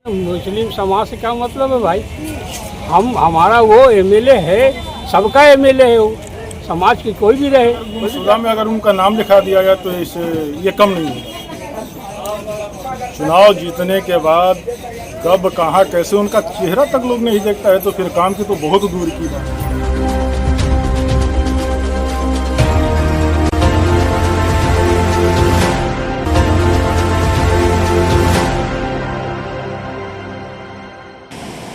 मुस्लिम समाज से क्या मतलब है भाई। हमारा वो एमएलए है, सबका एमएलए है वो, समाज की कोई भी रहे। सुधा में अगर उनका नाम लिखा दिया गया तो इसे ये कम नहीं है। चुनाव जीतने के बाद कब कहाँ कैसे उनका चेहरा तक लोग नहीं देखता है तो फिर काम की तो बहुत दूर की बात है।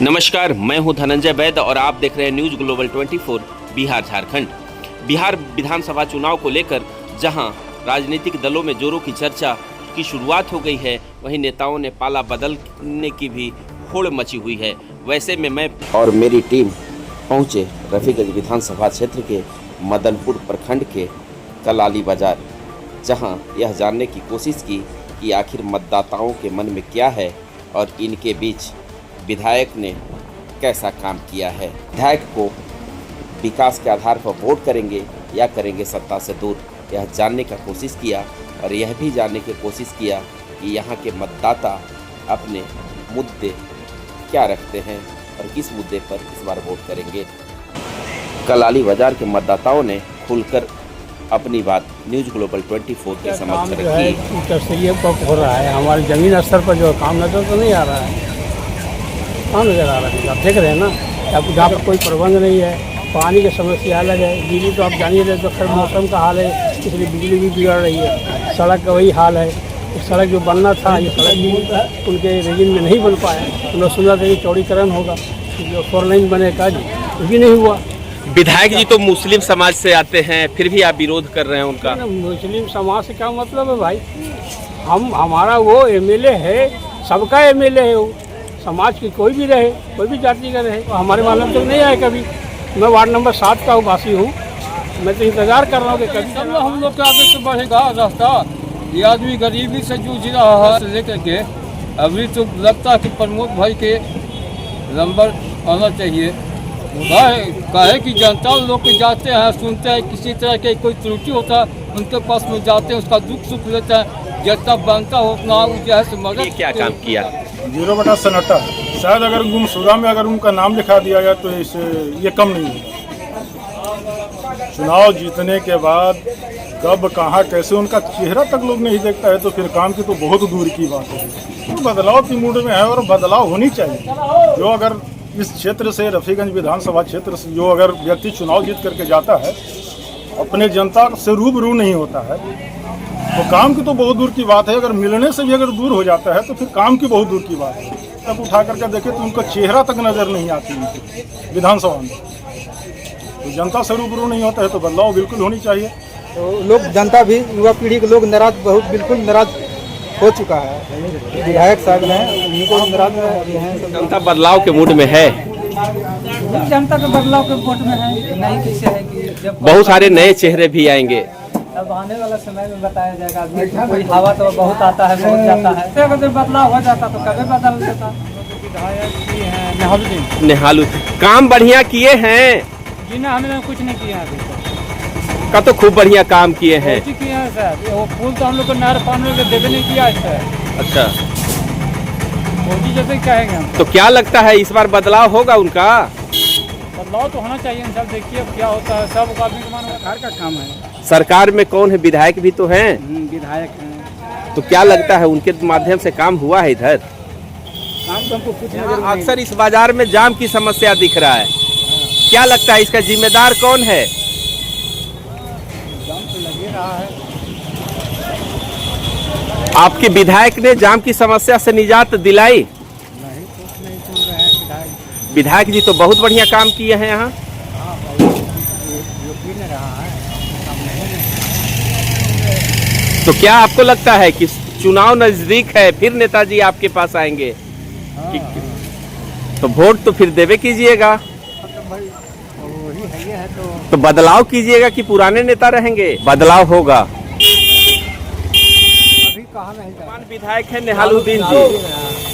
नमस्कार, मैं हूं धनंजय वैद्य और आप देख रहे हैं न्यूज ग्लोबल 24 बिहार झारखंड। बिहार विधानसभा चुनाव को लेकर जहां राजनीतिक दलों में जोरों की चर्चा की शुरुआत हो गई है, वहीं नेताओं ने पाला बदलने की भी होड़ मची हुई है। वैसे में मैं और मेरी टीम पहुंचे रफीगंज विधानसभा क्षेत्र के मदनपुर प्रखंड के कलाली बाजार, जहां यह जानने की कोशिश की कि आखिर मतदाताओं के मन में क्या है और इनके बीच विधायक ने कैसा काम किया है। विधायक को विकास के आधार पर वोट करेंगे या करेंगे सत्ता से दूर, यह जानने का कोशिश किया और यह भी जानने की कोशिश किया कि यहाँ के मतदाता अपने मुद्दे क्या रखते हैं और किस मुद्दे पर इस बार वोट करेंगे। कलाली बाजार के मतदाताओं ने खुलकर अपनी बात न्यूज ग्लोबल 24 के समक्ष रखी। हो रहा है हमारे जमीन स्तर पर जो काम नजर तो नहीं आ रहा है, कहाँ नजर आ रहा है। आप देख रहे हैं ना, जहाँ पर कोई प्रबंध नहीं है, पानी की समस्या अलग है, बिजली तो आप जानिए रहे तो खैर मौसम का हाल है, इसलिए बिजली भी बिगड़ रही है। सड़क का वही हाल है, सड़क जो बनना था ये सड़क भी उनके रीजन में नहीं बन पाया। उन्होंने सुना था कि चौड़ीकरण होगा, जो 4 लाइन बनेगा ये भी नहीं हुआ। विधायक जी तो मुस्लिम समाज से आते हैं, फिर भी आप विरोध कर रहे हैं उनका। मुस्लिम समाज से क्या मतलब है भाई। हमारा वो एमएलए है, सबका एमएलए है वो, समाज की कोई भी रहे, कोई भी जाति का रहे। हमारे मालूम तक नहीं आए कभी। मैं वार्ड नंबर 7 का वासी हूँ, मैं तो इंतजार कर रहा हूँ कि कभी हम लोग के आगे से बढ़ेगा रास्ता। ये आदमी गरीबी से जूझ रहा है लेकर के। अभी तो लगता है कि प्रमोद भाई के नंबर आना चाहिए। काहे कि जनता लोग के जाते हैं, सुनते हैं, किसी तरह के कोई त्रुटि होता है उनके पास में जाते हैं, उसका दुख सुख लेते हैं, जितना बनता हो उतना जो मदद। क्या काम किया 0/57 शायद अगर गुमशुदा में अगर उनका नाम लिखा दिया गया तो इसे ये कम नहीं है। चुनाव जीतने के बाद कब कहाँ कैसे उनका चेहरा तक लोग नहीं देखता है तो फिर काम की तो बहुत दूर की बात है। तो बदलाव की मूड में है और बदलाव होनी चाहिए। जो अगर इस क्षेत्र से रफीगंज विधानसभा क्षेत्र से जो अगर व्यक्ति चुनाव जीत करके जाता है, अपने जनता से रूबरू नहीं होता है तो काम की तो बहुत दूर की बात है। अगर मिलने से भी अगर दूर हो जाता है तो फिर काम की बहुत दूर की बात है। तब उठा करके देखे तो उनका चेहरा तक नजर नहीं आती उनकी विधानसभा में। तो जनता से रूबरू नहीं होता है तो बदलाव बिल्कुल होनी चाहिए। तो लोग, जनता भी, युवा पीढ़ी के लोग नाराज, बहुत बिल्कुल नाराज हो चुका है। विधायक साहब हैं, उनको नाराज हैं। जनता बदलाव के मूड में है, जनता के बदलाव के वोट में है। नहीं कैसे है कि जब बहुत सारे नए चेहरे भी आएंगे। अब आने वाला समय में बताया जाएगा। अभी कोई हवा तो बहुत आता है, बहुत जाता है। तो अगर बदलाव हो जाता तो कभी बदल देता। नेहालुद्दीन काम बढ़िया किए हैं जी ना, हमने कुछ नहीं किया अभी का, तो खूब बढ़िया काम किए हैं। किए हैं सर। वो फूल तो हम लोग को नहर पानी में देवे नहीं किया है सर। अच्छा, मोदी जैसे कहेंगे हम। तो क्या लगता है इस बार बदलाव होगा उनका? बदलाव तो होना चाहिए इंसान। देखिए अब क्या होता है, सब का घर का काम है। सरकार में कौन है? विधायक भी तो हैं। विधायक हैं तो क्या लगता है उनके माध्यम से काम हुआ है इधर? काम तो हमको कुछ नजर नहीं। अक्सर इस बाजार में जाम की समस्या दिख रहा है, क्या लगता है इसका जिम्मेदार कौन है? जाम तो लगे रहा है। आपके विधायक ने जाम की समस्या से निजात दिलाई? नहीं, कुछ नहीं सुन रहे हैं विधायक। विधायक जी तो बहुत बढ़िया काम किए हैं यहाँ। तो क्या आपको लगता है कि चुनाव नजदीक है, फिर नेताजी आपके पास आएंगे? तो वोट तो फिर देवे कीजिएगा, तो बदलाव कीजिएगा कि पुराने नेता रहेंगे? बदलाव होगा। अभी कहा नहीं कौन विधायक है? नेहालुद्दीन जी।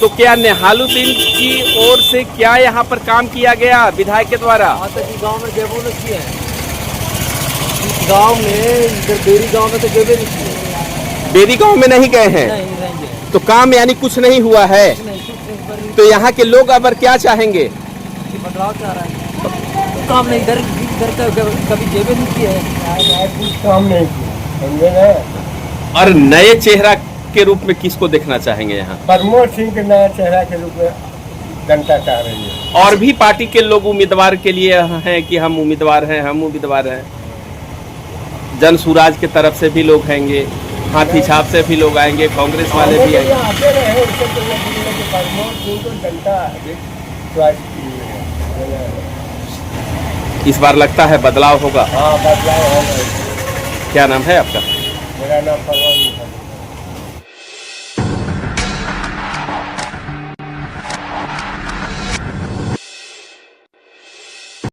तो क्या नेहालुद्दीन की ओर से क्या यहाँ पर काम किया गया विधायक के द्वारा? गाँव में देवो ने किए हैं। गाँव में इधर बेरी गाँव में तो देवे नहीं किए। बेरी गाँव में नहीं गए हैं? नहीं, तो काम यानी कुछ नहीं हुआ है। नहीं, कुछ गरीब तो यहाँ के लोग अब क्या चाहेंगे? बदलाव चाह रहा है। काम नहीं इधर का कभी जेबे नहीं किया है, कुछ काम नहीं किया, समझे ना। और नए चेहरा के रूप में किसको देखना चाहेंगे यहाँ? प्रमोद सिंह के नया चेहरा के रूप में जनता चाह रही है। और भी पार्टी के लोग उम्मीदवार के लिए हैं कि हम उम्मीदवार हैं, हम उम्मीदवार हैं। जन सुराज के तरफ से भी लोग हैंगे, हाथी छाप से भी लोग आएंगे, कांग्रेस वाले भी आएंगे। आते रहे उससे प्रमोद सिंह को जनता चॉइस की है। इस बार लगता है बदलाव होगा। हाँ बदलाव होगा। क्या नाम है आपका? मेरा नाम परवान है।